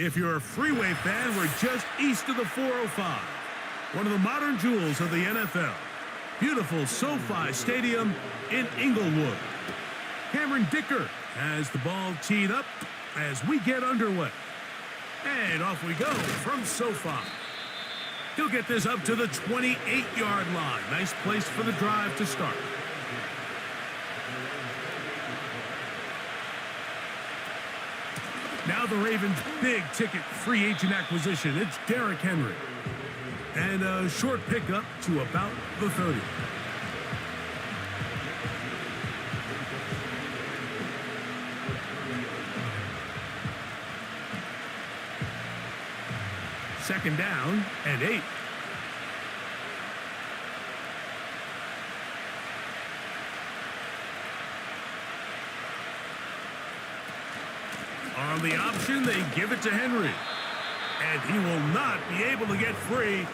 If you're a freeway fan, we're just east of the 405. One of the modern jewels of the NFL. Beautiful SoFi Stadium in Inglewood. Cameron Dicker has the ball teed up as we get underway. And off we go from SoFi. He'll get this up to the 28-yard line. Nice place for the drive to start. Now the Ravens' big-ticket free agent acquisition. It's Derrick Henry. And a short pickup to about the 30. Second down and 8. On the option, they give it to Henry. And he will not be able to get free,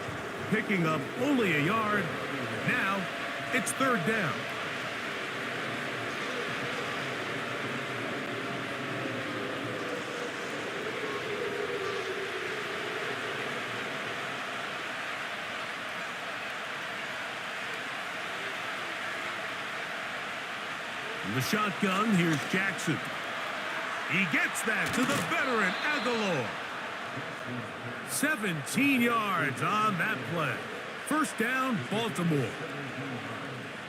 picking up only a yard. Now, it's third down. In the shotgun, here's Jackson. He gets that to the veteran Aguilar. 17 yards on that play. First down, Baltimore.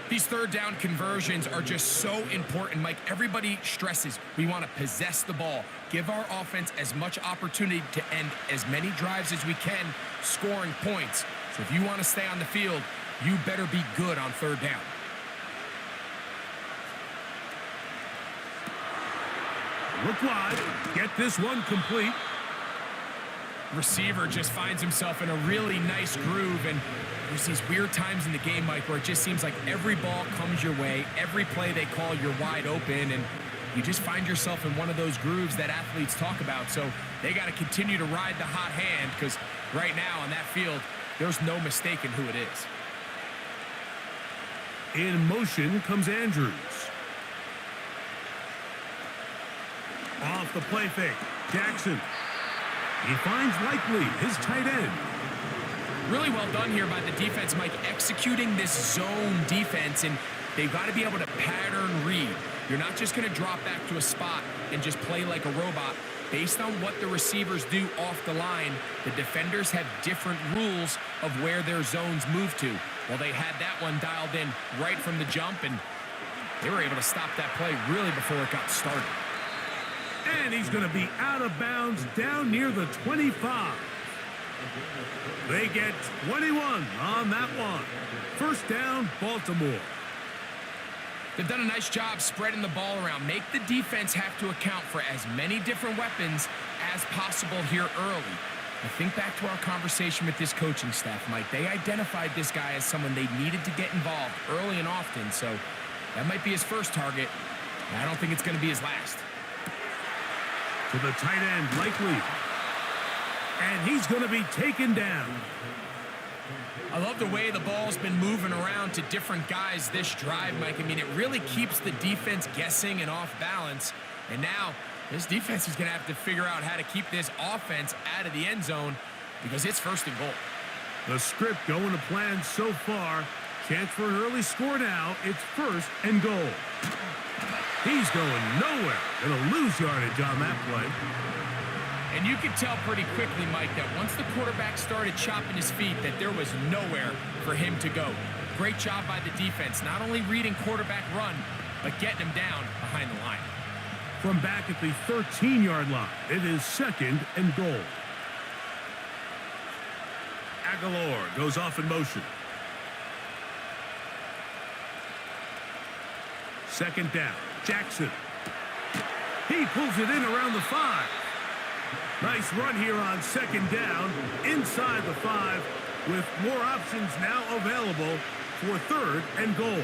These third down conversions are just so important, Mike. Everybody stresses we want to possess the ball, give our offense as much opportunity to end as many drives as we can, scoring points. So if you want to stay on the field, you better be good on third down. Look wide. Get this one complete. Receiver just finds himself in a really nice groove, and there's these weird times in the game, Mike, where it just seems like every ball comes your way, every play they call, you're wide open, and you just find yourself in one of those grooves that athletes talk about. So they got to continue to ride the hot hand, because right now on that field, there's no mistaking who it is. In motion comes Andrews. Off the play fake, Jackson. He finds Likely, his tight end. Really well done here by the defense, Mike, executing this zone defense, and they've got to be able to pattern read. You're not just going to drop back to a spot and just play like a robot. Based on what the receivers do off the line, the defenders have different rules of where their zones move to. Well, they had that one dialed in right from the jump, and they were able to stop that play really before it got started. And he's going to be out of bounds down near the 25. They get 21 on that one. First down, Baltimore. They've done a nice job spreading the ball around. Make the defense have to account for as many different weapons as possible here early. I think back to our conversation with this coaching staff, Mike. They identified this guy as someone they needed to get involved early and often, so that might be his first target. I don't think it's going to be his last. To the tight end, Likely. And he's going to be taken down. I love the way the ball's been moving around to different guys this drive, Mike. I mean, it really keeps the defense guessing and off balance. And now, this defense is going to have to figure out how to keep this offense out of the end zone because it's first and goal. The script going to plan so far. Chance for an early score now. It's first and goal. He's going nowhere. Going to lose yardage on that play. And you could tell pretty quickly, Mike, that once the quarterback started chopping his feet, that there was nowhere for him to go. Great job by the defense, not only reading quarterback run, but getting him down behind the line. From back at the 13-yard line, it is second and goal. Aguilar goes off in motion. Second down, Jackson. He pulls it in around the 5. Nice run here on second down, inside the 5, with more options now available for third and goal.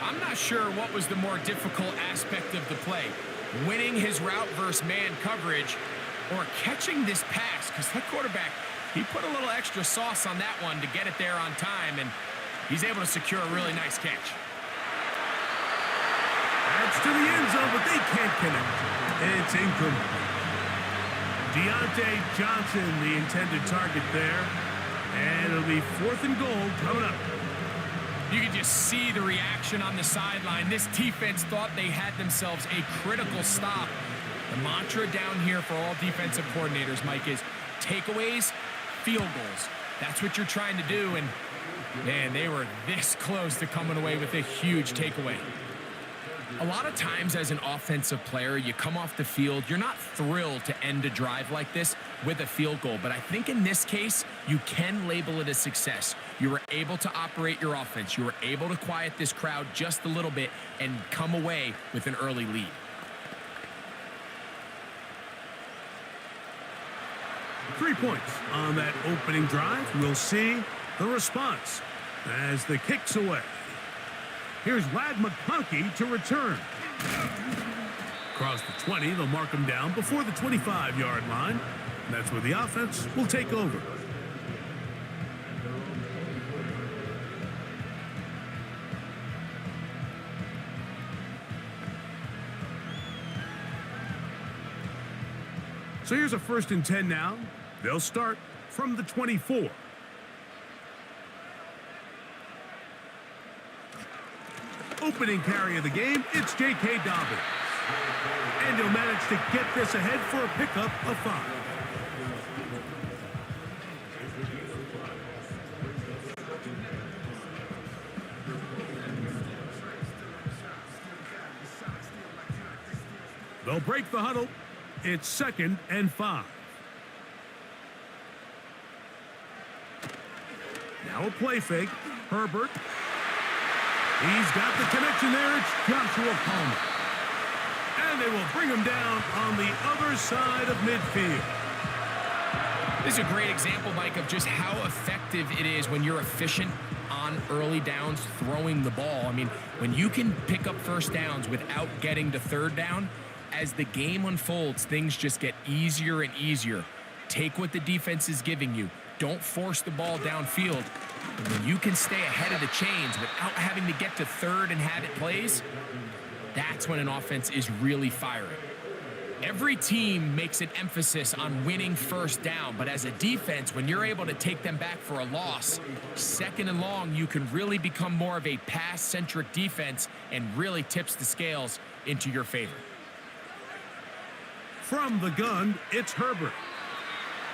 I'm not sure what was the more difficult aspect of the play, winning his route versus man coverage or catching this pass, because that quarterback, he put a little extra sauce on that one to get it there on time, and he's able to secure a really nice catch. That's to the end zone, but they can't connect. It's incomplete. Deontay Johnson, the intended target there. And it'll be 4th and goal coming up. You can just see the reaction on the sideline. This defense thought they had themselves a critical stop. The mantra down here for all defensive coordinators, Mike, is takeaways, field goals. That's what you're trying to do, and man, they were this close to coming away with a huge takeaway. A lot of times as an offensive player, you come off the field, you're not thrilled to end a drive like this with a field goal, but I think in this case, you can label it a success. You were able to operate your offense. You were able to quiet this crowd just a little bit and come away with an early lead. Three points on that opening drive. We'll see the response as the kick's away. Here's Lad McConkey to return. Across the 20, they'll mark him down before the 25-yard line. And that's where the offense will take over. So here's a 1st and 10 now. They'll start from the 24. Opening carry of the game, it's J.K. Dobbins. And he'll manage to get this ahead for a pickup of 5. They'll break the huddle. It's 2nd and 5. Now a play fake. Herbert. He's got the connection there. It's Joshua Palmer. And they will bring him down on the other side of midfield. This is a great example, Mike, of just how effective it is when you're efficient on early downs throwing the ball. I mean, when you can pick up 1st downs without getting to 3rd down, as the game unfolds, things just get easier and easier. Take what the defense is giving you. Don't force the ball downfield. And when you can stay ahead of the chains without having to get to 3rd and have it plays, that's when an offense is really firing. Every team makes an emphasis on winning 1st down, but as a defense, when you're able to take them back for a loss, 2nd and long, you can really become more of a pass-centric defense and really tips the scales into your favor. From the gun, it's Herbert.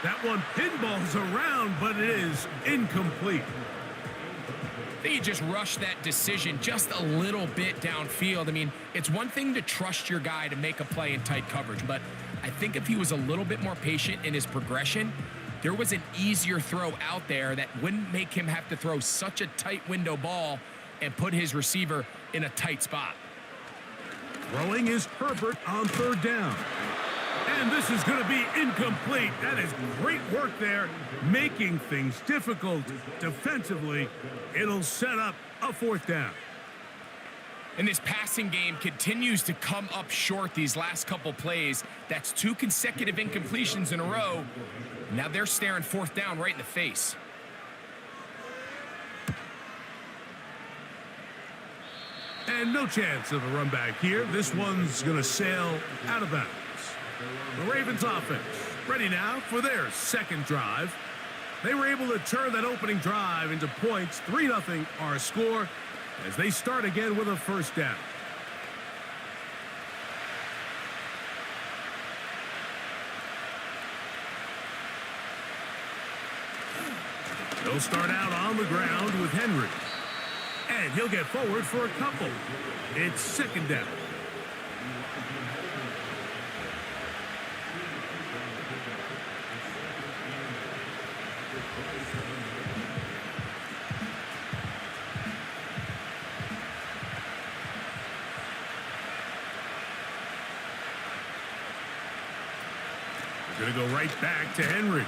That one pinballs around, but it is incomplete. I think he just rushed that decision just a little bit downfield. I mean, it's one thing to trust your guy to make a play in tight coverage, but I think if he was a little bit more patient in his progression, there was an easier throw out there that wouldn't make him have to throw such a tight window ball and put his receiver in a tight spot. Throwing is Herbert on 3rd down. And this is going to be incomplete. That is great work there, making things difficult defensively. It'll set up a 4th down. And this passing game continues to come up short these last couple plays. That's 2 consecutive incompletions in a row. Now they're staring 4th down right in the face. And no chance of a run back here. This one's going to sail out of bounds. The Ravens offense ready now for their 2nd drive. They were able to turn that opening drive into points. 3-0 our score as they start again with a 1st down. They'll start out on the ground with Henry. And he'll get forward for a couple. It's 2nd down. Going to go right back to Henry.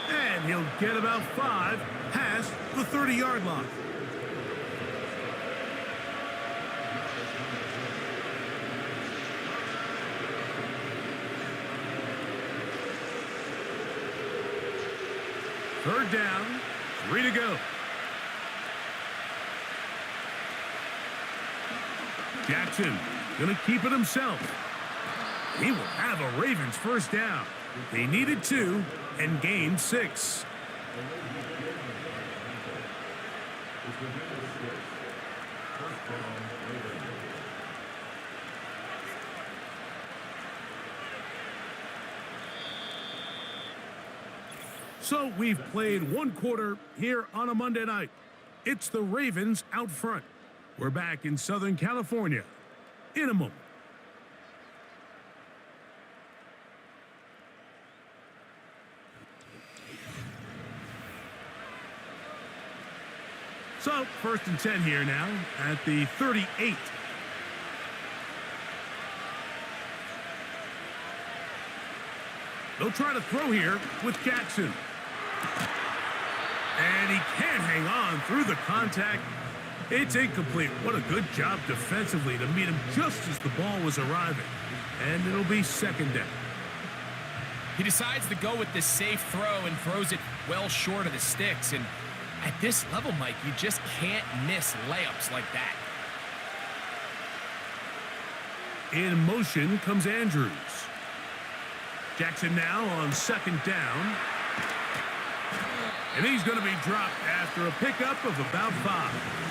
And he'll get about 5 past the 30-yard line. Third down, 3 to go. Jackson going to keep it himself. He will have a Ravens 1st down. They needed 2 and gained 6. So we've played 1 quarter here on a Monday night. It's the Ravens out front. We're back in Southern California in a moment. So, 1st and 10 here now at the 38. They'll try to throw here with Jackson. And he can't hang on through the contact. It's incomplete. What a good job defensively to meet him just as the ball was arriving. And it'll be 2nd down. He decides to go with this safe throw and throws it well short of the sticks. And at this level, Mike, you just can't miss layups like that. In motion comes Andrews. Jackson now on 2nd down. And he's going to be dropped after a pickup of about 5.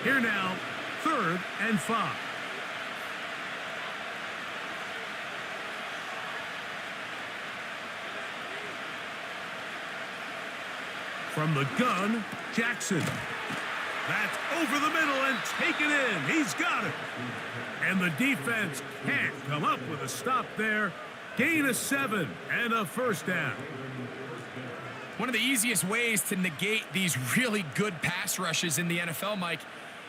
Here now, 3rd and 5. From the gun, Jackson. That's over the middle and taken in. He's got it. And the defense can't come up with a stop there. Gain of 7 and a 1st down. One of the easiest ways to negate these really good pass rushes in the NFL, Mike,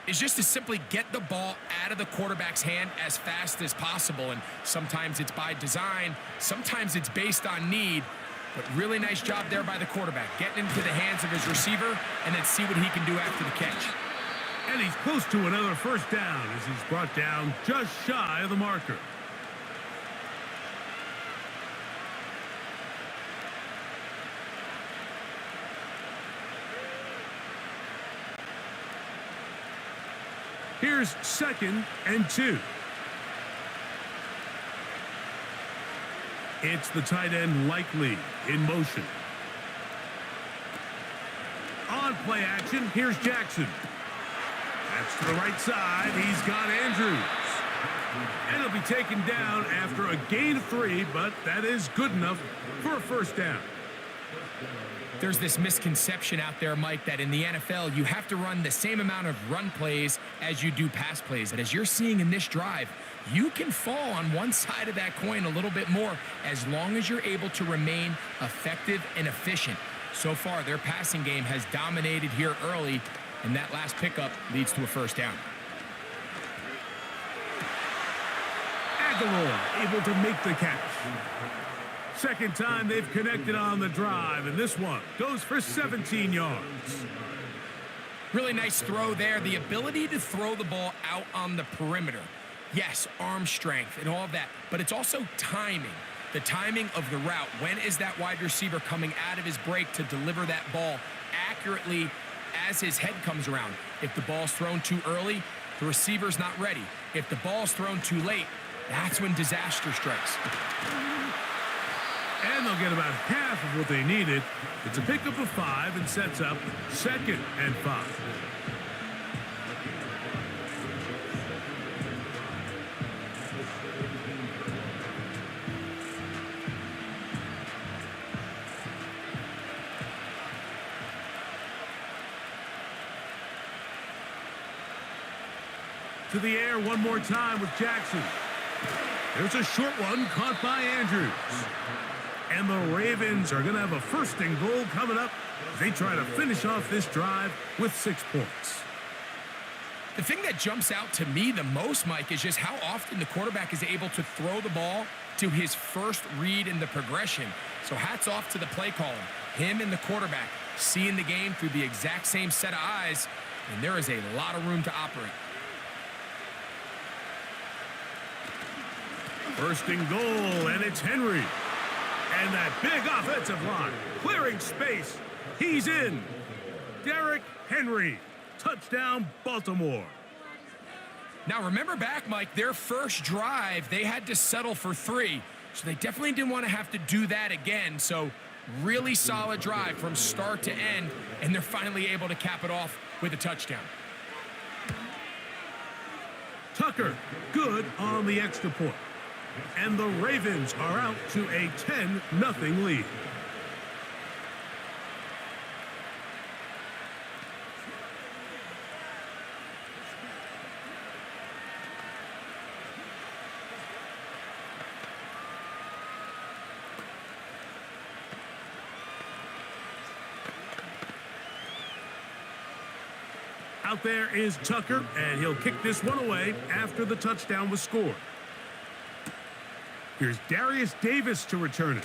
is just to simply get the ball out of the quarterback's hand as fast as possible. And sometimes it's by design, sometimes it's based on need. But really nice job there by the quarterback, getting into the hands of his receiver and then see what he can do after the catch. And he's close to another 1st down as he's brought down just shy of the marker. Here's 2nd and 2. It's the tight end Likely in motion. On play action, here's Jackson. That's to the right side. He's got Andrews. And he'll be taken down after a gain of 3, but that is good enough for a 1st down. There's this misconception out there, Mike, that in the NFL, you have to run the same amount of run plays as you do pass plays. And as you're seeing in this drive, you can fall on one side of that coin a little bit more as long as you're able to remain effective and efficient. So far, their passing game has dominated here early, and that last pickup leads to a 1st down. Aguilar able to make the catch. 2nd time they've connected on the drive, and this one goes for 17 yards. Really nice throw there. The ability to throw the ball out on the perimeter. Yes, arm strength and all of that, but it's also timing. The timing of the route. When is that wide receiver coming out of his break to deliver that ball accurately as his head comes around? If the ball's thrown too early, the receiver's not ready. If the ball's thrown too late, that's when disaster strikes. And they'll get about half of what they needed. It's a pickup of 5 and sets up 2nd and 5. To the air one more time with Jackson. There's a short one caught by Andrews. And the Ravens are going to have a 1st and goal coming up as they try to finish off this drive with 6 points. The thing that jumps out to me the most, Mike, is just how often the quarterback is able to throw the ball to his first read in the progression. So hats off to the play caller. Him and the quarterback seeing the game through the exact same set of eyes, and there is a lot of room to operate. 1st and goal, and it's Henry. And that big offensive line, clearing space. He's in. Derrick Henry, touchdown Baltimore. Now remember back, Mike, their first drive, they had to settle for 3. So they definitely didn't want to have to do that again. So really solid drive from start to end, and they're finally able to cap it off with a touchdown. Tucker, good on the extra point. And the Ravens are out to a 10-0 lead. Out there is Tucker, and he'll kick this one away after the touchdown was scored. Here's Darius Davis to return it.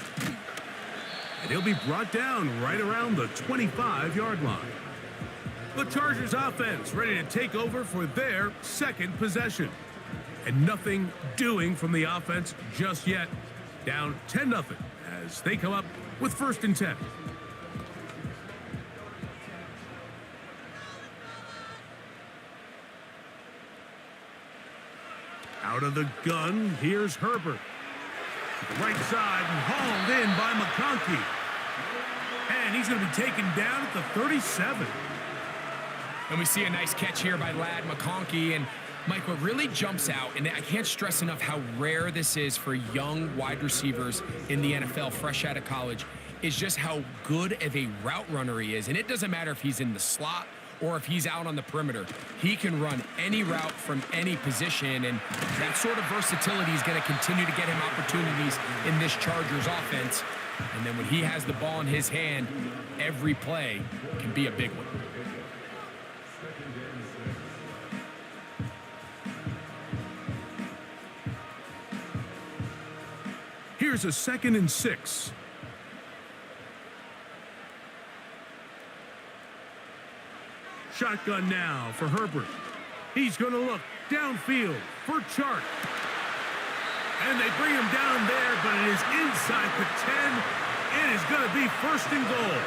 And he'll be brought down right around the 25-yard line. The Chargers offense ready to take over for their second possession. And nothing doing from the offense just yet. Down 10-0 as they come up with 1st and 10. Out of the gun, here's Herbert. Right side and hauled in by McConkey. And he's going to be taken down at the 37. And we see a nice catch here by Lad McConkey. And Mike, what really jumps out, and I can't stress enough how rare this is for young wide receivers in the NFL, fresh out of college, is just how good of a route runner he is. And it doesn't matter if he's in the slot or if he's out on the perimeter. He can run any route from any position, and that sort of versatility is going to continue to get him opportunities in this Chargers offense. And then when he has the ball in his hand, every play can be a big one. Here's a 2nd and 6. Shotgun now for Herbert. He's going to look downfield for Chark. And they bring him down there, but it is inside the 10. It is going to be 1st and goal.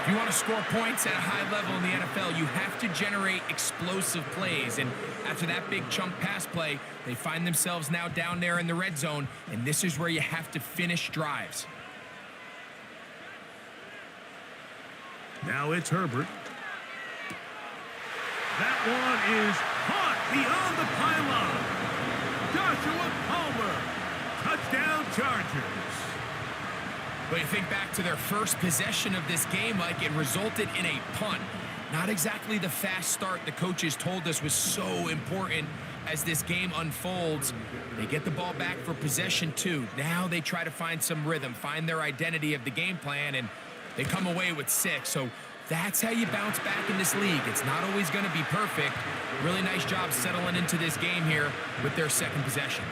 If you want to score points at a high level in the NFL, you have to generate explosive plays. And after that big chunk pass play, they find themselves now down there in the red zone, and this is where you have to finish drives. Now it's Herbert. That one is caught beyond the pylon. Joshua Palmer. Touchdown Chargers. But you think back to their first possession of this game, Mike, it resulted in a punt. Not exactly the fast start the coaches told us was so important as this game unfolds. They get the ball back for possession 2. Now they try to find some rhythm, find their identity of the game plan, and they come away with 6. So that's how you bounce back in this league. It's not always going to be perfect. Really nice job settling into this game here with their second possession.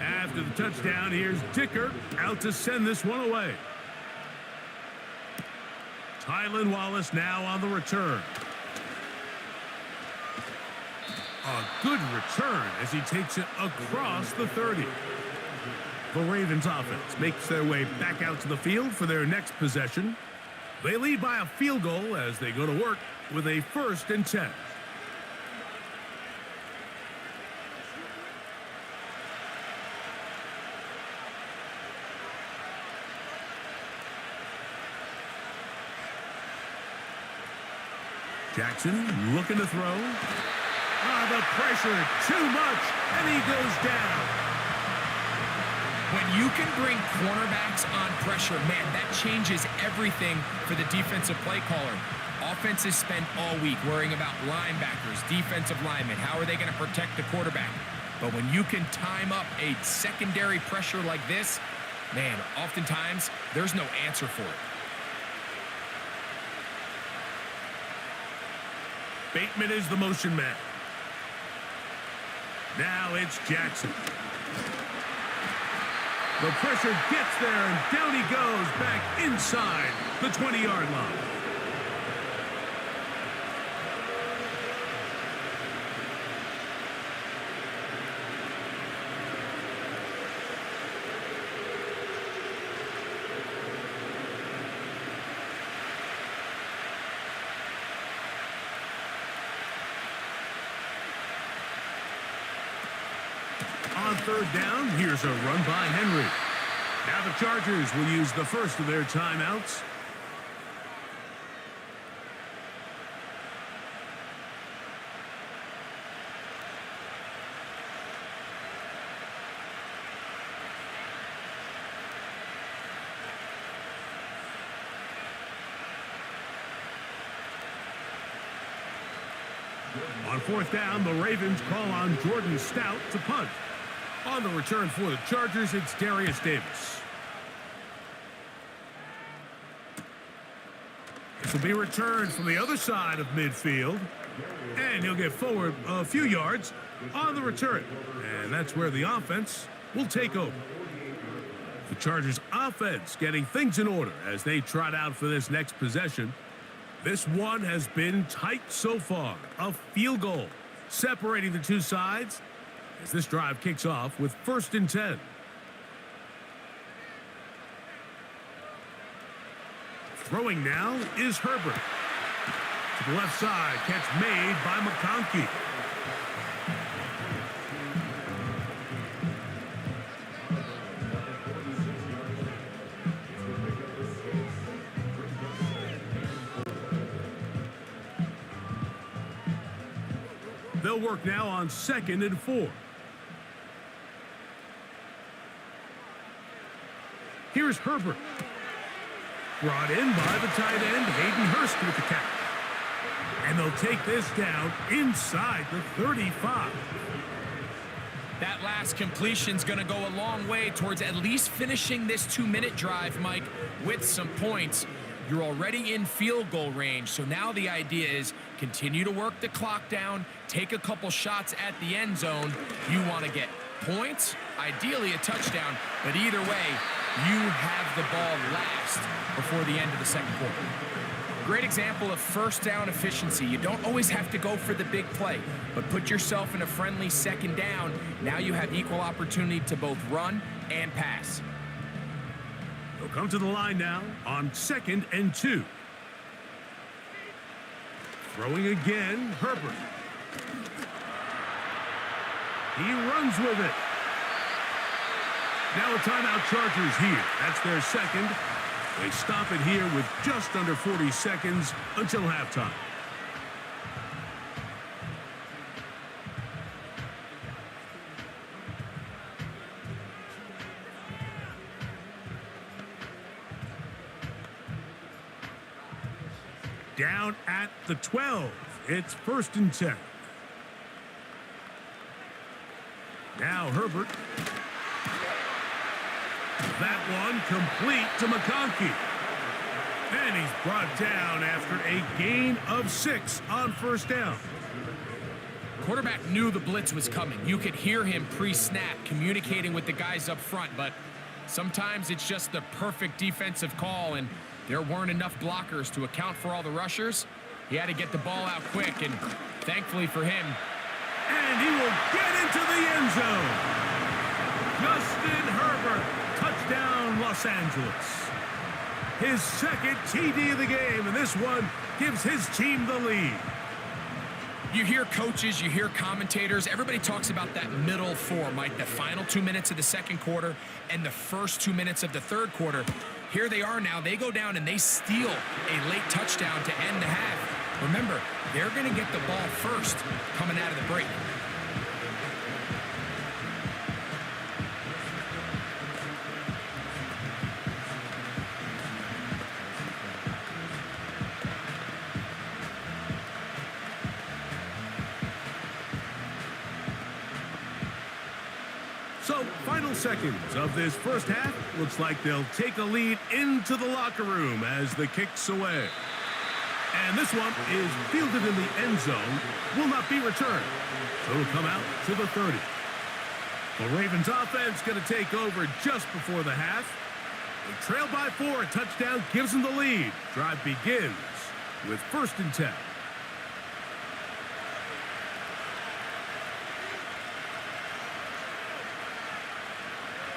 After the touchdown, here's Dicker out to send this one away. Tylan Wallace now on the return. A good return as he takes it across the 30. The Ravens offense makes their way back out to the field for their next possession. They lead by a field goal as they go to work with a 1st and 10. Jackson looking to throw. The pressure, too much, and he goes down. When you can bring cornerbacks on pressure, man, that changes everything for the defensive play caller. Offenses spend all week worrying about linebackers, defensive linemen. How are they going to protect the quarterback? But when you can time up a secondary pressure like this, man, oftentimes there's no answer for it. Bateman is the motion man. Now it's Jackson. The pressure gets there, and down he goes back inside the 20-yard line. On third down, here's a run by Henry. Now the Chargers will use the first of their timeouts. On fourth down, the Ravens call on Jordan Stout to punt. On the return for the Chargers, it's Darius Davis. This will be returned from the other side of midfield. And he'll get forward a few yards on the return. And that's where the offense will take over. The Chargers offense getting things in order as they trot out for this next possession. This one has been tight so far. A field goal separating the two sides as this drive kicks off with 1st and 10. Throwing now is Herbert. To the left side, catch made by McConkey. They'll work now on 2nd and 4. Here's Herbert. Brought in by the tight end, Hayden Hurst with the catch. And they'll take this down inside the 35. That last completion's going to go a long way towards at least finishing this 2-minute drive, Mike, with some points. You're already in field goal range, so now the idea is continue to work the clock down, take a couple shots at the end zone. You want to get points, ideally a touchdown, but either way, you have the ball last before the end of the second quarter. Great example of first down efficiency. You don't always have to go for the big play, but put yourself in a friendly second down. Now you have equal opportunity to both run and pass. They'll come to the line now on 2nd and 2. Throwing again, Herbert. He runs with it. Now a timeout, Chargers here. That's their second. They stop it here with just under 40 seconds until halftime. Down at the 12. It's 1st and 10. Now Herbert. That one complete to McConkey. And he's brought down after a gain of 6 on 1st down. Quarterback knew the blitz was coming. You could hear him pre-snap communicating with the guys up front, but sometimes it's just the perfect defensive call, and there weren't enough blockers to account for all the rushers. He had to get the ball out quick, and thankfully for him. And he will get into the end zone. Justin Herbert, touchdown Los Angeles. His second TD of the game, and this one gives his team the lead. You hear coaches, you hear commentators, everybody talks about that middle four, Mike, the final 2 minutes of the second quarter and the first 2 minutes of the third quarter. Here they are now. They go down and they steal a late touchdown to end the half. Remember, they're going to get the ball first coming out of the break. So, final seconds of this first half. Looks like they'll take a lead into the locker room as the kick's away. And this one is fielded in the end zone, will not be returned. So it'll come out to the 30. The Ravens offense going to take over just before the half. They trail by 4. A touchdown gives them the lead. Drive begins with 1st and 10.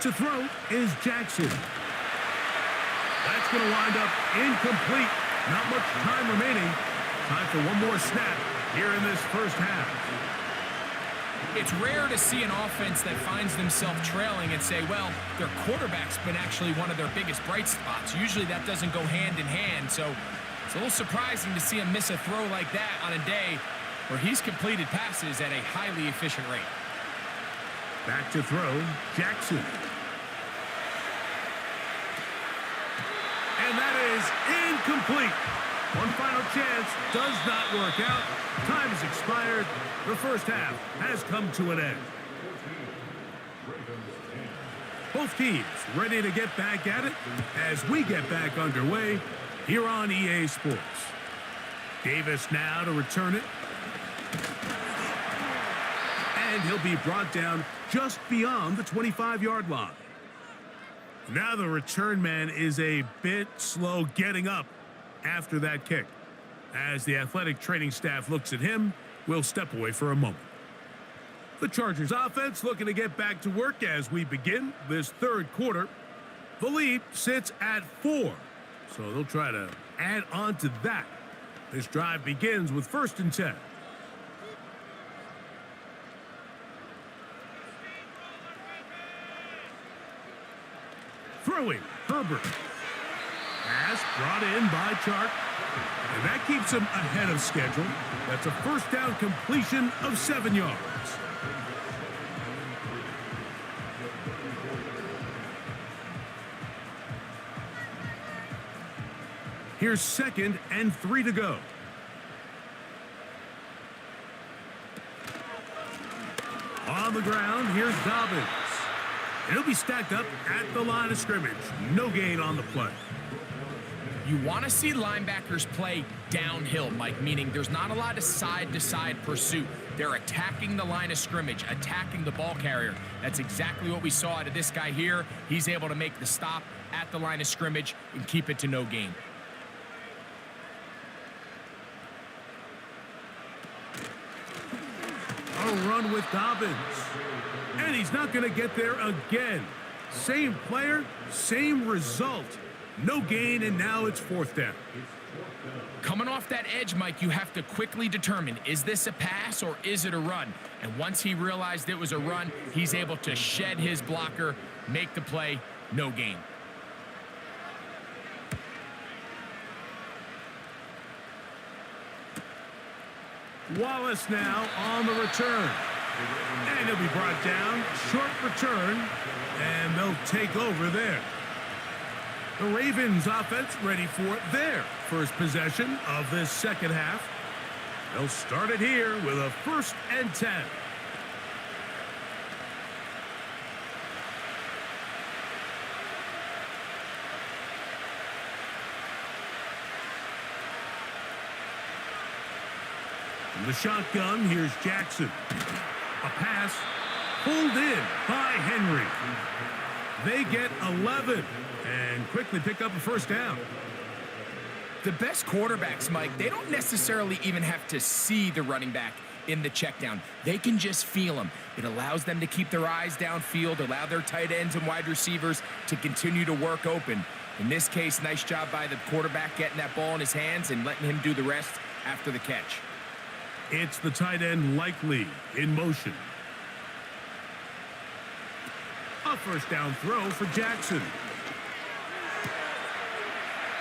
To throw is Jackson. That's going to wind up incomplete. Not much time remaining. Time for one more snap here in this first half. It's rare to see an offense that finds themselves trailing and say, well, their quarterback's been actually one of their biggest bright spots. Usually that doesn't go hand in hand, so it's a little surprising to see him miss a throw like that on a day where he's completed passes at a highly efficient rate. Back to throw, Jackson. And that is incomplete. One final chance does not work out. Time has expired. The first half has come to an end. Both teams ready to get back at it as we get back underway here on EA Sports. Davis now to return it. And he'll be brought down just beyond the 25-yard line. Now the return man is a bit slow getting up after that kick. As the athletic training staff looks at him, we'll step away for a moment. The Chargers offense looking to get back to work as we begin this third quarter. The lead sits at 4, so they'll try to add on to that. This drive begins with 1st and 10. Throwing, Herbert. Pass brought in by Chark. And that keeps him ahead of schedule. That's a first down completion of 7 yards. Here's 2nd and 3 to go. On the ground, here's Dobbins. He'll be stacked up at the line of scrimmage. No gain on the play. You want to see linebackers play downhill, Mike, meaning there's not a lot of side-to-side pursuit. They're attacking the line of scrimmage, attacking the ball carrier. That's exactly what we saw out of this guy here. He's able to make the stop at the line of scrimmage and keep it to no gain. A run with Dobbins. And he's not going to get there again. Same player, same result. No gain, and now it's 4th down. Coming off that edge, Mike, you have to quickly determine, is this a pass or is it a run? And once he realized it was a run, he's able to shed his blocker, make the play, no gain. Wallace now on the return. And he'll be brought down. Short return. And they'll take over there. The Ravens offense ready for their first possession of this second half. They'll start it here with a 1st and 10. From the shotgun, here's Jackson. A pass pulled in by Henry. They get 11 and quickly pick up a 1st down. The best quarterbacks, Mike, they don't necessarily even have to see the running back in the check down. They can just feel him. It allows them to keep their eyes downfield, allow their tight ends and wide receivers to continue to work open. In this case, nice job by the quarterback getting that ball in his hands and letting him do the rest after the catch. It's the tight end Likely in motion. A 1st down throw for Jackson.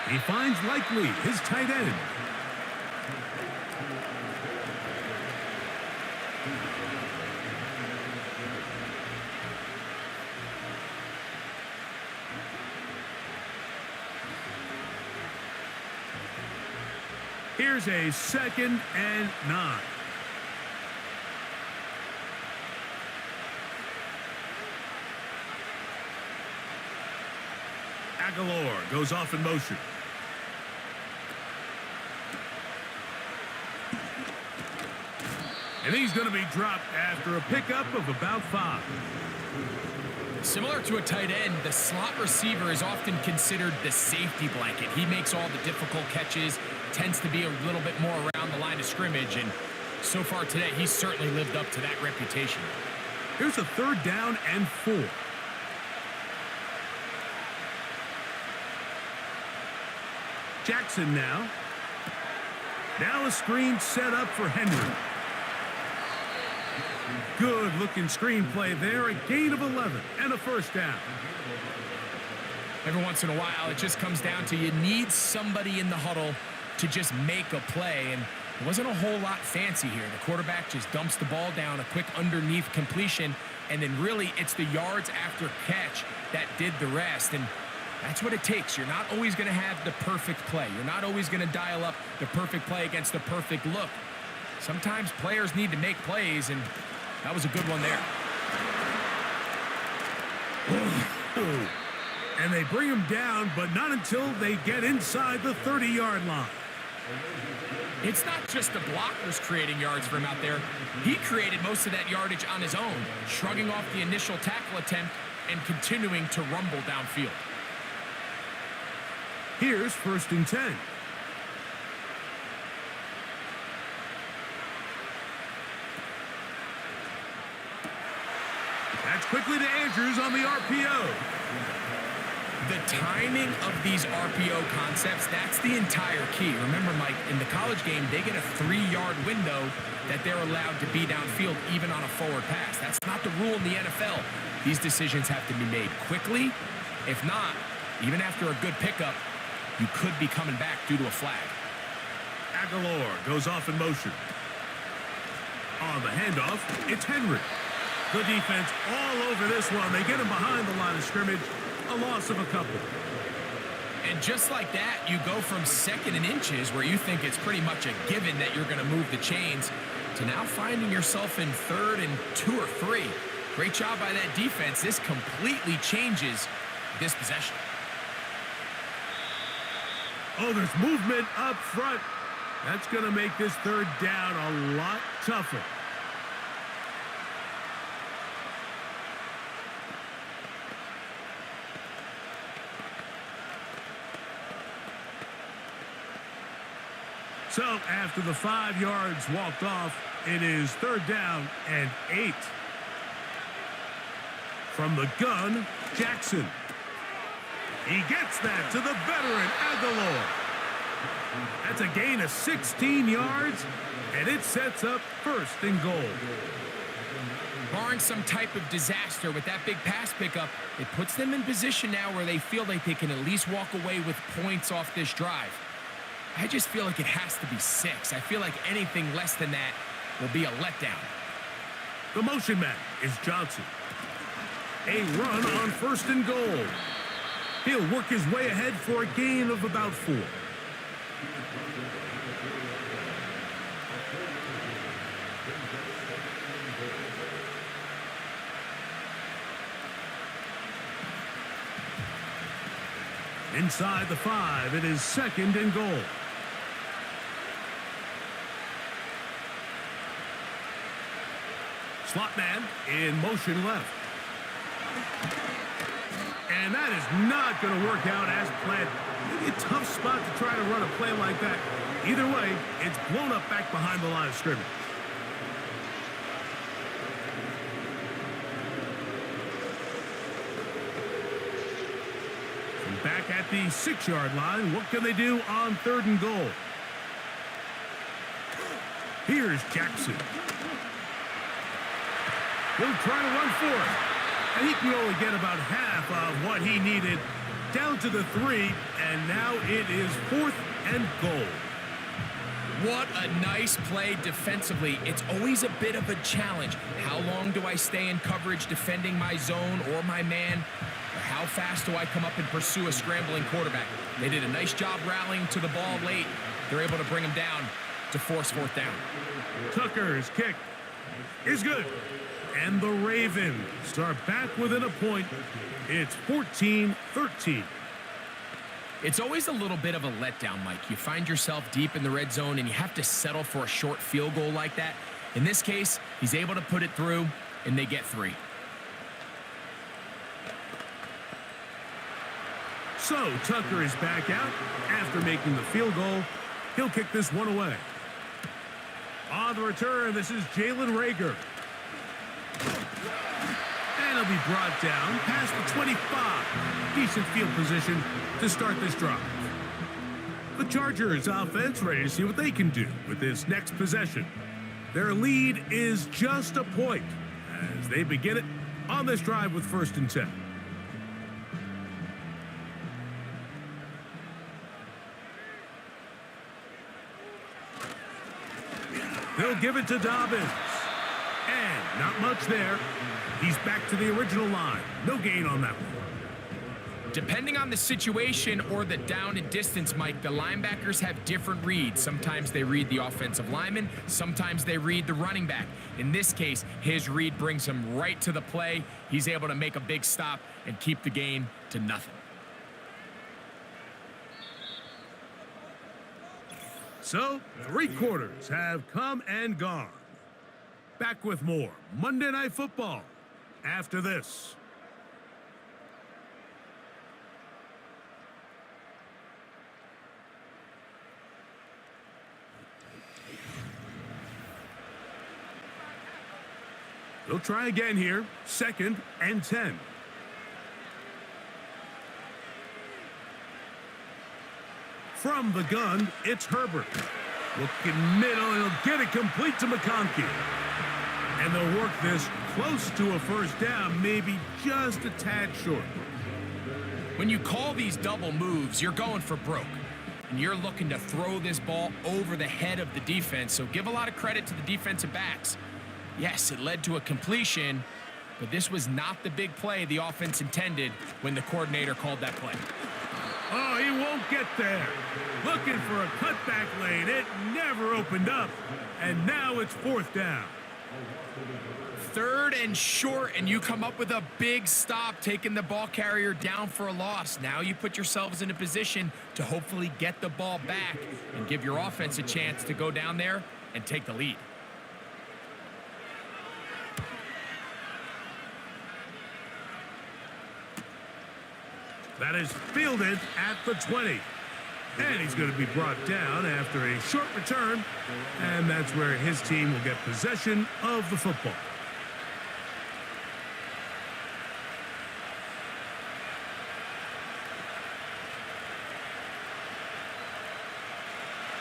He finds Likely, his tight end. Here's a 2nd and 9. Aguilar goes off in motion. And he's going to be dropped after a pickup of about 5. Similar to a tight end, the slot receiver is often considered the safety blanket. He makes all the difficult catches, tends to be a little bit more around the line of scrimmage, and so far today, he's certainly lived up to that reputation. Here's a 3rd down and 4. Jackson now. Now a screen set up for Henry. Good-looking screenplay there. A gain of 11 and a 1st down. Every once in a while, it just comes down to you need somebody in the huddle to just make a play, and it wasn't a whole lot fancy here. The quarterback just dumps the ball down, a quick underneath completion, and then really it's the yards after catch that did the rest, and that's what it takes. You're not always going to have the perfect play. You're not always going to dial up the perfect play against the perfect look. Sometimes players need to make plays, and that was a good one there. And they bring him down, but not until they get inside the 30-yard line. It's not just the blockers creating yards for him out there. He created most of that yardage on his own, shrugging off the initial tackle attempt and continuing to rumble downfield. Here's 1st and 10. That's quickly to Andrews on the RPO. The timing of these RPO concepts, that's the entire key. Remember, Mike, in the college game, they get a 3-yard window that they're allowed to be downfield even on a forward pass. That's not the rule in the NFL. These decisions have to be made quickly. If not, even after a good pickup, you could be coming back due to a flag. Aguilar goes off in motion. On the handoff, it's Henry. The defense all over this one. They get him behind the line of scrimmage. A loss of a couple. And just like that, you go from 2nd and inches, where you think it's pretty much a given that you're going to move the chains, to now finding yourself in 3rd and 2 or 3. Great job by that defense. This completely changes this possession. Oh, there's movement up front. That's going to make this 3rd down a lot tougher. So after the 5 yards walked off, it is 3rd down and 8. From the gun, Jackson. He gets that to the veteran Aguilar. That's a gain of 16 yards, and it sets up 1st and goal. Barring some type of disaster with that big pass pickup, it puts them in position now where they feel like they can at least walk away with points off this drive. I just feel like it has to be 6. I feel like anything less than that will be a letdown. The motion man is Johnson. A run on 1st and goal. He'll work his way ahead for a gain of about 4. Inside the 5, it is 2nd and goal. Slot man in motion left. And that is not going to work out as planned. Maybe a tough spot to try to run a play like that. Either way, it's blown up back behind the line of scrimmage. From back at the 6-yard line, what can they do on 3rd and goal? Here's Jackson. He'll try to run for it. And he can only get about half of what he needed. Down to the 3, and now it is 4th and goal. What a nice play defensively. It's always a bit of a challenge. How long do I stay in coverage defending my zone or my man? Or how fast do I come up and pursue a scrambling quarterback? They did a nice job rallying to the ball late. They're able to bring him down to force 4th down. Tucker's kick is good. And the Ravens are back within a point. It's 14-13. It's always a little bit of a letdown, Mike. You find yourself deep in the red zone and you have to settle for a short field goal like that. In this case, he's able to put it through, and they get 3. So Tucker is back out after making the field goal. He'll kick this one away. On the return, this is Jalen Reagor. And he'll be brought down past the 25. Decent field position to start this drive. The Chargers offense ready to see what they can do with this next possession. Their lead is just a point as they begin it on this drive with 1st and 10. They'll give it to Dobbins. And not much there. He's back to the original line. No gain on that one. Depending on the situation or the down and distance, Mike, the linebackers have different reads. Sometimes they read the offensive lineman. Sometimes they read the running back. In this case, his read brings him right to the play. He's able to make a big stop and keep the gain to nothing. So, 3 quarters have come and gone. Back with more Monday Night Football after this. They'll try again here. 2nd and 10. From the gun, it's Herbert. Looking middle, and he'll get it complete to McConkey. And they'll work this close to a 1st down, maybe just a tad short. When you call these double moves, you're going for broke. And you're looking to throw this ball over the head of the defense, so give a lot of credit to the defensive backs. Yes, it led to a completion, but this was not the big play the offense intended when the coordinator called that play. Oh, he won't get there. Looking for a cutback lane. It never opened up. And now it's 4th down. 3rd and short, and you come up with a big stop, taking the ball carrier down for a loss. Now you put yourselves in a position to hopefully get the ball back and give your offense a chance to go down there and take the lead. That is fielded at the 20. And he's going to be brought down after a short return. And that's where his team will get possession of the football.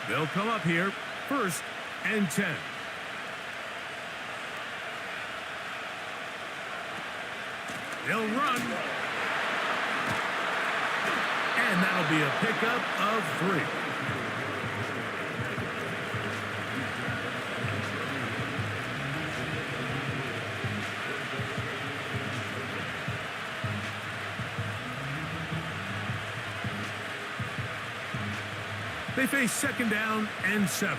They'll come up here, 1st and 10. They'll run. And that'll be a pickup of 3. They face 2nd down and 7.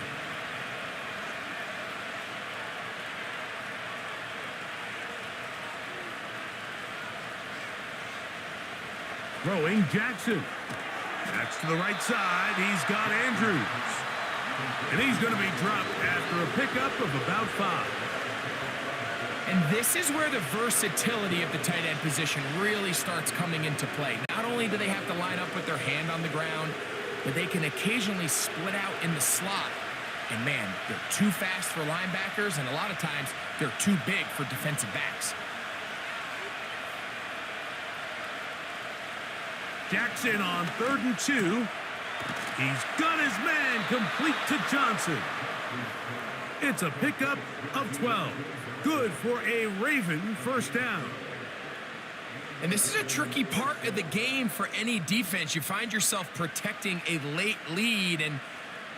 Throwing Jackson. That's to the right side. He's got Andrews. And he's going to be dropped after a pickup of about 5. And this is where the versatility of the tight end position really starts coming into play. Not only do they have to line up with their hand on the ground, but they can occasionally split out in the slot. And man, they're too fast for linebackers, and a lot of times they're too big for defensive backs. Jackson on 3rd and 2. He's got his man complete to Johnson. It's a pickup of 12. Good for a Raven 1st down. And this is a tricky part of the game for any defense. You find yourself protecting a late lead, and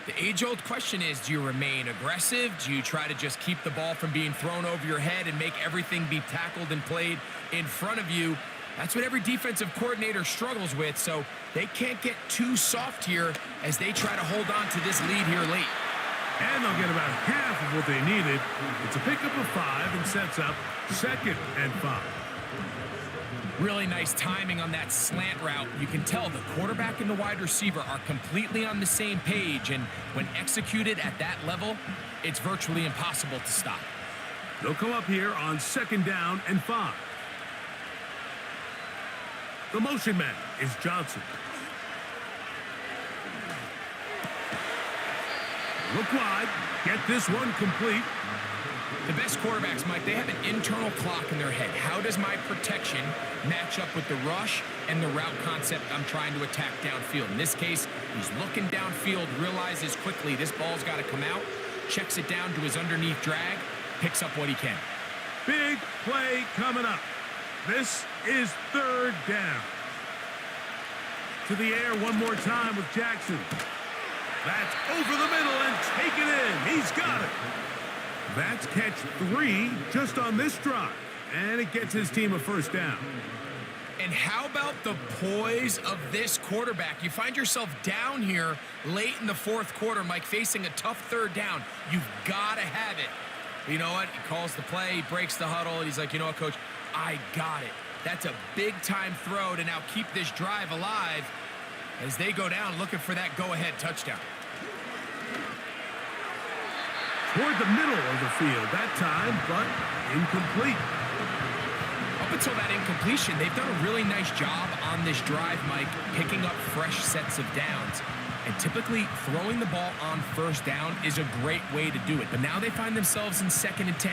the age-old question is, do you remain aggressive? Do you try to just keep the ball from being thrown over your head and make everything be tackled and played in front of you? That's what every defensive coordinator struggles with, so they can't get too soft here as they try to hold on to this lead here late. And they'll get about half of what they needed. It's a pickup of 5 and sets up 2nd and 5. Really nice timing on that slant route. You can tell the quarterback and the wide receiver are completely on the same page, and when executed at that level, it's virtually impossible to stop. They'll come up here on 2nd down and 5. The motion man is Johnson. Look wide. Get this one complete. The best quarterbacks, Mike, they have an internal clock in their head. How does my protection match up with the rush and the route concept I'm trying to attack downfield? In this case, he's looking downfield, realizes quickly this ball's got to come out, checks it down to his underneath drag, picks up what he can. Big play coming up. This is 3rd down. To the air one more time with Jackson. That's over the middle and taken in. He's got it. That's catch 3 just on this drive. And it gets his team a 1st down. And how about the poise of this quarterback? You find yourself down here late in the 4th quarter, Mike, facing a tough 3rd down. You've got to have it. You know what? He calls the play, he breaks the huddle, and he's like, you know what, Coach? I got it. That's a big-time throw to now keep this drive alive as they go down looking for that go-ahead touchdown. Toward the middle of the field that time, but incomplete. Up until that incompletion, they've done a really nice job on this drive, Mike, picking up fresh sets of downs. And typically, throwing the ball on 1st down is a great way to do it. But now they find themselves in 2nd and 10.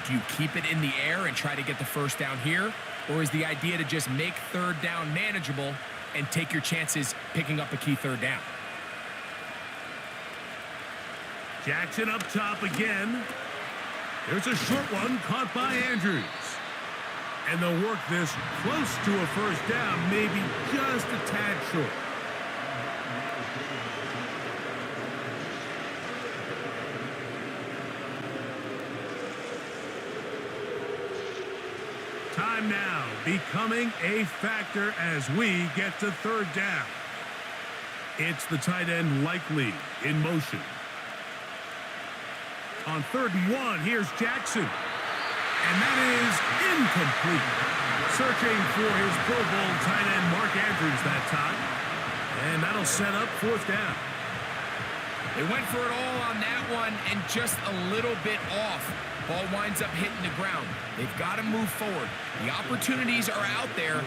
Do you keep it in the air and try to get the 1st down here? Or is the idea to just make 3rd down manageable and take your chances picking up a key 3rd down? Jackson up top again. There's a short one caught by Andrews. And they'll work this close to a 1st down, maybe just a tad short. Time now becoming a factor as we get to 3rd down. It's the tight end likely in motion. On 3rd and 1, here's Jackson. And that is incomplete. Searching for his Pro Bowl tight end Mark Andrews that time. And that'll set up 4th down. They went for it all on that one and just a little bit off. Ball winds up hitting the ground. They've got to move forward. The opportunities are out there.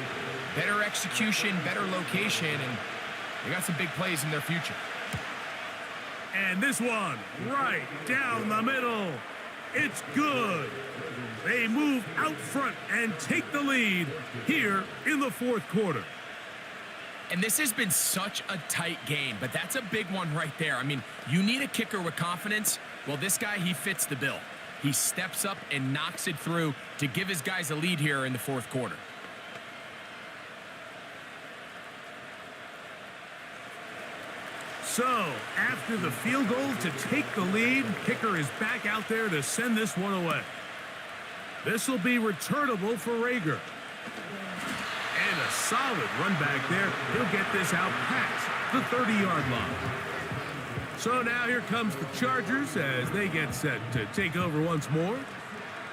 Better execution, better location, and they got some big plays in their future. And this one, right down the middle. It's good. They move out front and take the lead here in the 4th quarter. And this has been such a tight game, but that's a big one right there. I mean, you need a kicker with confidence. Well, this guy, he fits the bill. He steps up and knocks it through to give his guys a lead here in the 4th quarter. So, after the field goal to take the lead, kicker is back out there to send this one away. This will be returnable for Rager. And a solid run back there. He'll get this out past the 30-yard line. So now here comes the Chargers as they get set to take over once more.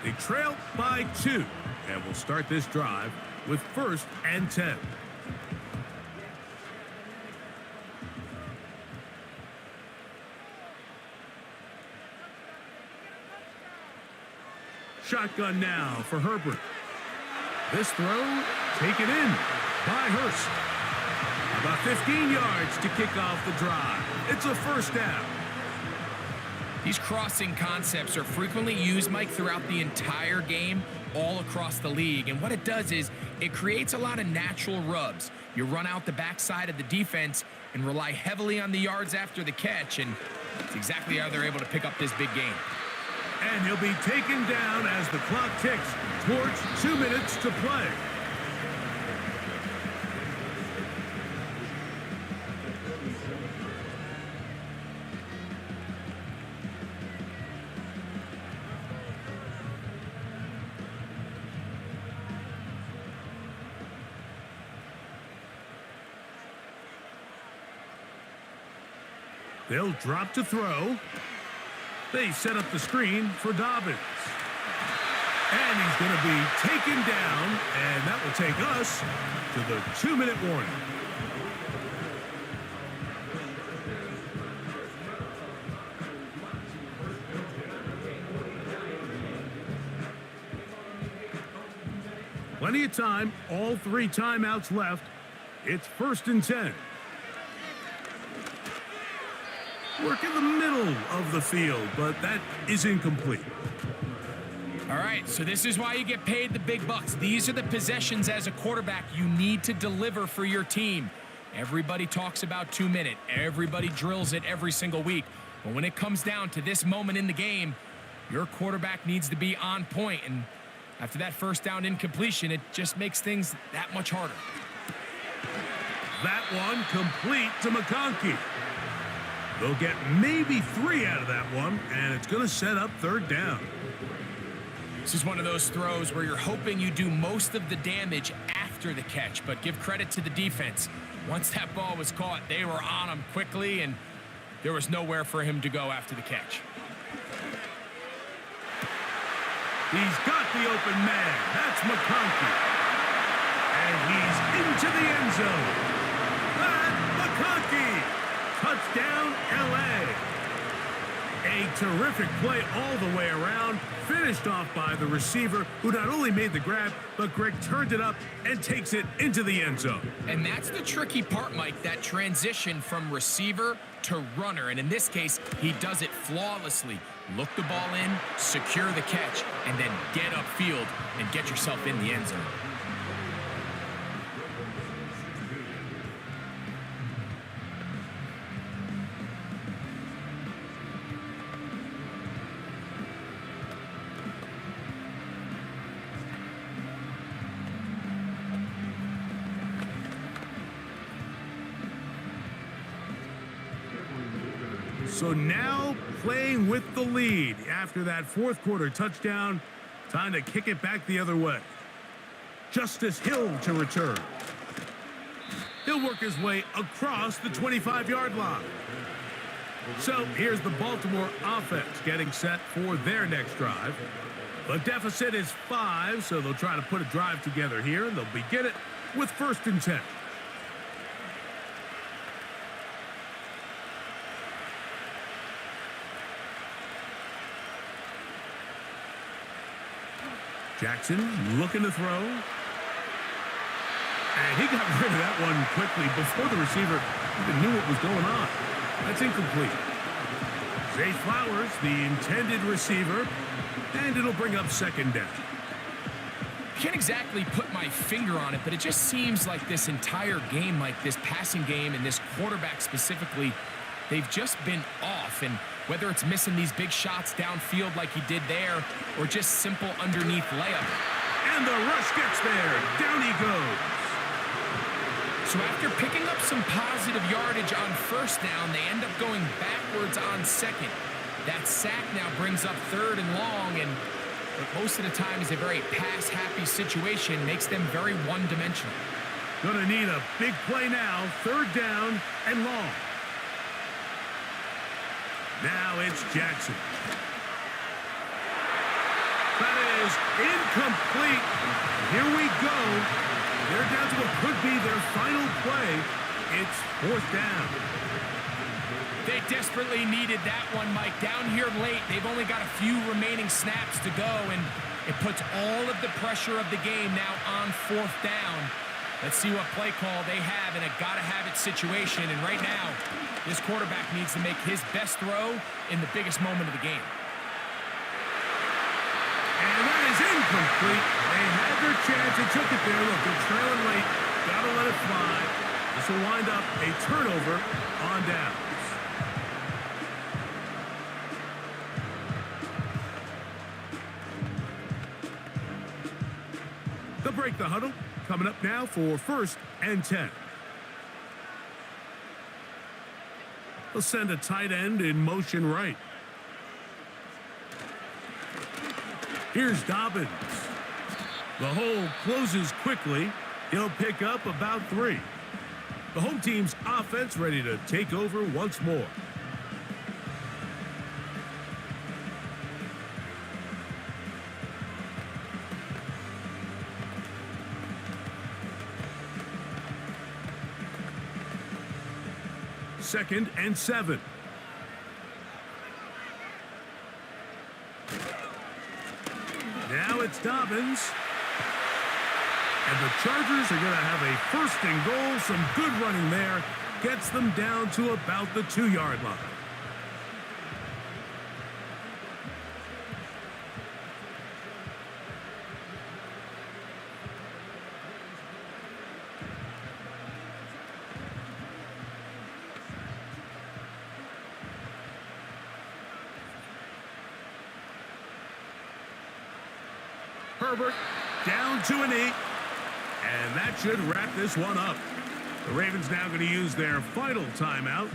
They trail by 2 and will start this drive with 1st and 10. Shotgun now for Herbert. This throw taken in by Hurst. About 15 yards to kick off the drive. It's a 1st down. These crossing concepts are frequently used, Mike, throughout the entire game, all across the league. And what it does is it creates a lot of natural rubs. You run out the backside of the defense and rely heavily on the yards after the catch, and it's exactly how they're able to pick up this big game. And he'll be taken down as the clock ticks towards 2 minutes to play. They'll drop to throw. They set up the screen for Dobbins. And he's going to be taken down, and that will take us to the 2-minute warning. Plenty of time, all 3 timeouts left. It's 1st and 10. Work in the middle of the field, but that is incomplete. All right, so this is why you get paid the big bucks. These are the possessions as a quarterback you need to deliver for your team. Everybody talks about 2-minute. Everybody drills it every single week. But when it comes down to this moment in the game, your quarterback needs to be on point. And after that first down incompletion, it just makes things that much harder. That one complete to McConkey. They'll get maybe 3 out of that one, and it's going to set up 3rd down. This is one of those throws where you're hoping you do most of the damage after the catch, but give credit to the defense. Once that ball was caught, they were on him quickly, and there was nowhere for him to go after the catch. He's got the open man. That's McConkey. And he's into the end zone. McConkey. Touchdown, L.A. A terrific play all the way around, finished off by the receiver, who not only made the grab, but Greg turned it up and takes it into the end zone. And that's the tricky part, Mike, that transition from receiver to runner. And in this case, he does it flawlessly. Look the ball in, secure the catch, and then get upfield and get yourself in the end zone. So now playing with the lead after that 4th quarter touchdown, time to kick it back the other way. Justice Hill to return. He'll work his way across the 25-yard line. So here's the Baltimore offense getting set for their next drive. The deficit is 5, so they'll try to put a drive together here, and they'll begin it with 1st and 10. Jackson looking to throw. And he got rid of that one quickly before the receiver even knew what was going on. That's incomplete. Zay Flowers, the intended receiver, and it'll bring up 2nd down. Can't exactly put my finger on it, but it just seems like this entire game, like this passing game and this quarterback specifically, they've just been off. And whether it's missing these big shots downfield like he did there, or just simple underneath layup. And the rush gets there. Down he goes. So after picking up some positive yardage on 1st down, they end up going backwards on 2nd. That sack now brings up 3rd and long, and what most of the time is a very pass-happy situation, makes them very one-dimensional. Gonna need a big play now. 3rd down and long. Now it's Jackson. That is incomplete. Here we go. They're down to what could be their final play. It's 4th down. They desperately needed that one, Mike. Down here late, they've only got a few remaining snaps to go, and it puts all of the pressure of the game now on 4th down. Let's see what play call they have in a gotta-have-it situation. And right now, this quarterback needs to make his best throw in the biggest moment of the game. And that is incomplete. They had their chance and took it there. Look, they're trailing late. Gotta let it fly. This will wind up a turnover on downs. They'll break the huddle. Coming up now for 1st and 10. They'll send a tight end in motion right. Here's Dobbins. The hole closes quickly. He'll pick up about 3. The home team's offense ready to take over once more. 2nd and 7. Now it's Dobbins. And the Chargers are going to have a 1st and goal. Some good running there. Gets them down to about the 2-yard line. Herbert down to an 8. And that should wrap this one up. The Ravens now going to use their final timeout.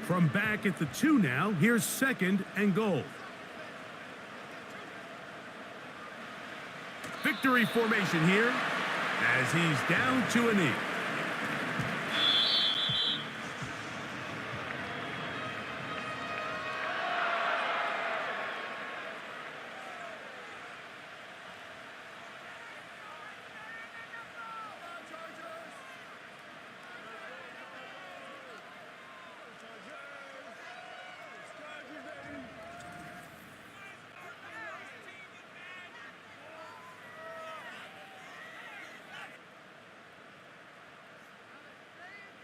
From back at the 2 now, here's 2nd and goal. Victory formation here as he's down to a knee.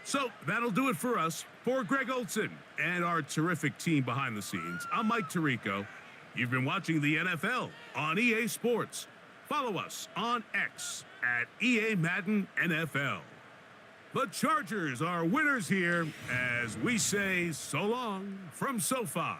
So that'll do it for us. For Greg Olson and our terrific team behind the scenes, I'm Mike Tirico. You've been watching the NFL on EA Sports. Follow us on X at EA Madden NFL. The Chargers are winners here as we say so long from SoFi.